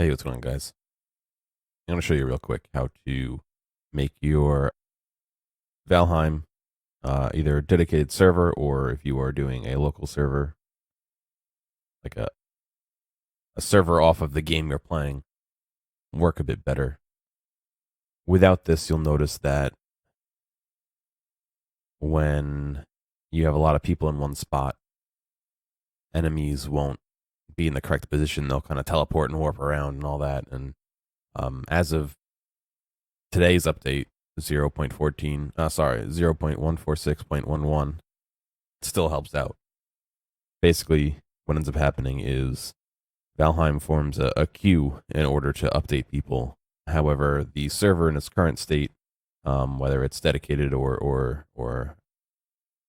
Hey, what's going on, guys? I'm going to show you real quick how to make your Valheim either a dedicated server, or if you are doing a local server, like a server off of the game you're playing, work a bit better. Without this, you'll notice that when you have a lot of people in one spot, enemies won't be in the correct position. They'll kind of teleport and warp around and all that. And as of today's update, 0.14, 0.146.11, still helps out. Basically, what ends up happening is Valheim forms a queue in order to update people. However, the server in its current state, whether it's dedicated or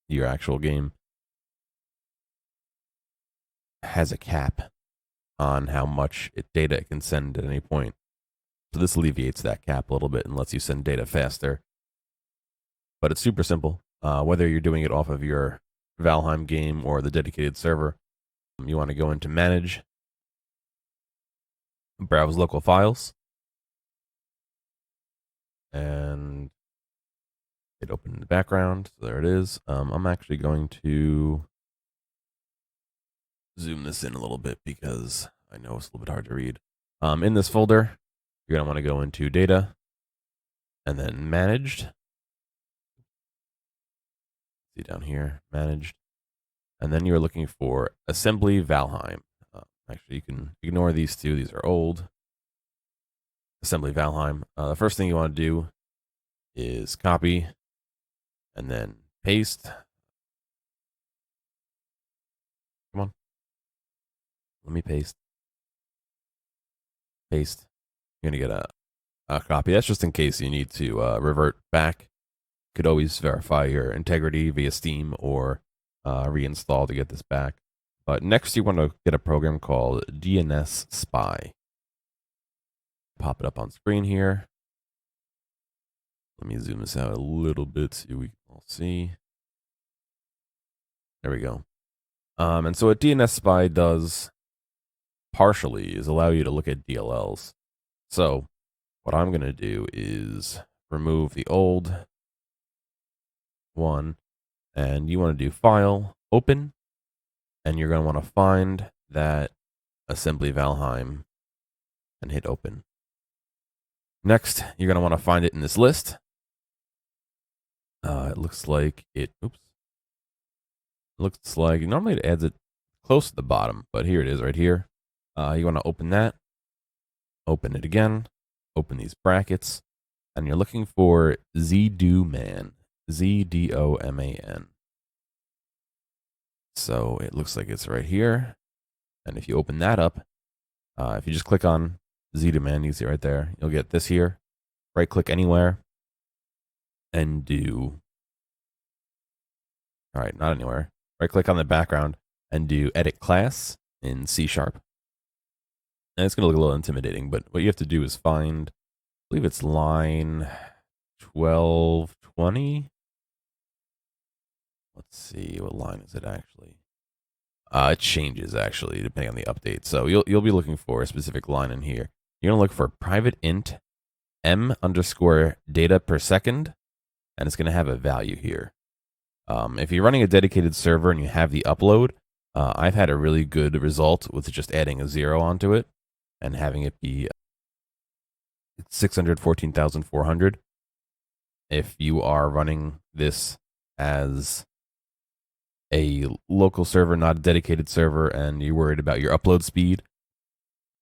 your actual game, has a cap on how much data it can send at any point. So this alleviates that cap a little bit and lets you send data faster. But it's super simple. Whether you're doing it off of your Valheim game or the dedicated server, you want to go into Manage, browse local files, and it opened in the background. So there it is. I'm actually going to zoom this in a little bit because I know it's a little bit hard to read. In this folder, you're going to want to go into Data and then Managed. See down here, Managed. And then you're looking for Assembly Valheim. Actually, you can ignore these two. These are old. Assembly Valheim. The first thing you want to do is copy and then paste. Come on. Let me paste. Paste. You're going to get a copy. That's just in case you need to revert back. You could always verify your integrity via Steam or reinstall to get this back. But next, you want to get a program called DNS Spy. Pop it up on screen here. Let me zoom this out a little bit so we can all see. There we go. And so what DNS Spy does partially is allow you to look at DLLs. So what I'm going to do is remove the old one, and you want to do File, Open, and you're going to want to find that Assembly Valheim and hit Open. Next, you're going to want to find it in this list. It looks like looks like normally it adds it close to the bottom, but here it is right here. You want to open that, open it again, open these brackets, and you're looking for Zdoman, Zdoman. So it looks like it's right here. And if you open that up, if you just click on Zdoman, you see it right there, you'll get this here. Right click anywhere and do, all right, not anywhere. Right click on the background and do Edit Class in C#. And it's going to look a little intimidating, but what you have to do is find, I believe it's line 1220. Let's see, what line is it actually? It changes actually depending on the update. So you'll be looking for a specific line in here. You're gonna look for private int m_data per second, and it's gonna have a value here. If you're running a dedicated server and you have the upload, I've had a really good result with just adding a 0 onto it and having it be 614,400. If you are running this as a local server, not a dedicated server, and you're worried about your upload speed,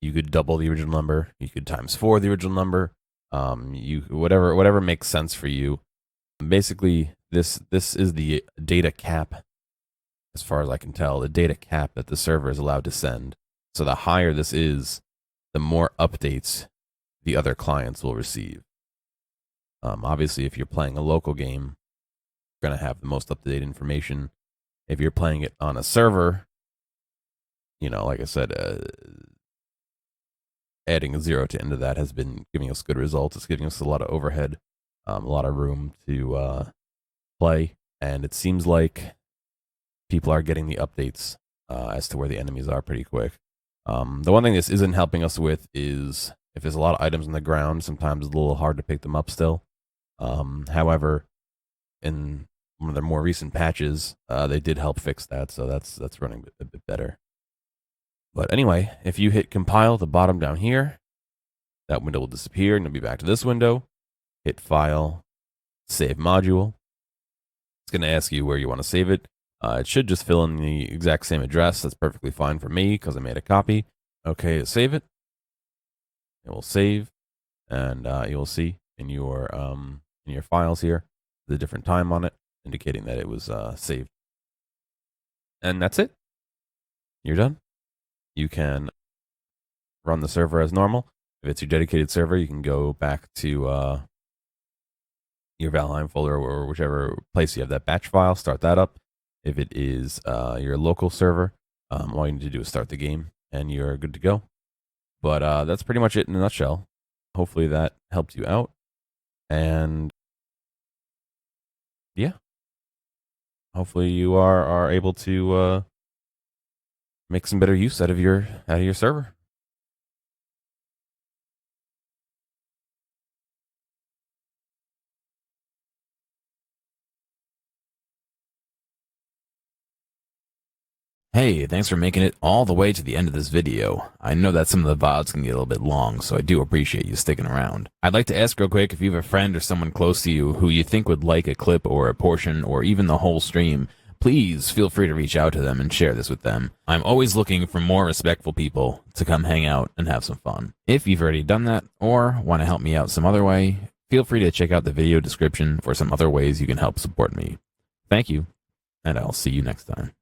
you could double the original number. You could times 4 the original number. You whatever makes sense for you. Basically, this is the data cap, as far as I can tell, the data cap that the server is allowed to send. So the higher this is, the more updates the other clients will receive. Obviously, if you're playing a local game, you're going to have the most up-to-date information. If you're playing it on a server, like I said, adding a 0 to end of that has been giving us good results. It's giving us a lot of overhead, a lot of room to play, and it seems like people are getting the updates as to where the enemies are pretty quick. The one thing this isn't helping us with is if there's a lot of items on the ground, sometimes it's a little hard to pick them up still. However, in one of their more recent patches, they did help fix that, so that's running a bit better. But anyway, if you hit compile at the bottom down here, that window will disappear and you'll be back to this window. Hit file, save module. It's going to ask you where you want to save it. It should just fill in the exact same address. That's perfectly fine for me because I made a copy. Okay, save it. It will save, and you will see in your files here the different time on it, indicating that it was saved. And that's it. You're done. You can run the server as normal. If it's your dedicated server, you can go back to your Valheim folder or whichever place you have that batch file, start that up. If it is your local server, all you need to do is start the game and you're good to go. But that's pretty much it in a nutshell. Hopefully that helped you out. And yeah, hopefully you are able to make some better use out of your server. Hey, thanks for making it all the way to the end of this video. I know that some of the VODs can get a little bit long, so I do appreciate you sticking around. I'd like to ask real quick if you have a friend or someone close to you who you think would like a clip or a portion or even the whole stream, please feel free to reach out to them and share this with them. I'm always looking for more respectful people to come hang out and have some fun. If you've already done that or want to help me out some other way, feel free to check out the video description for some other ways you can help support me. Thank you, and I'll see you next time.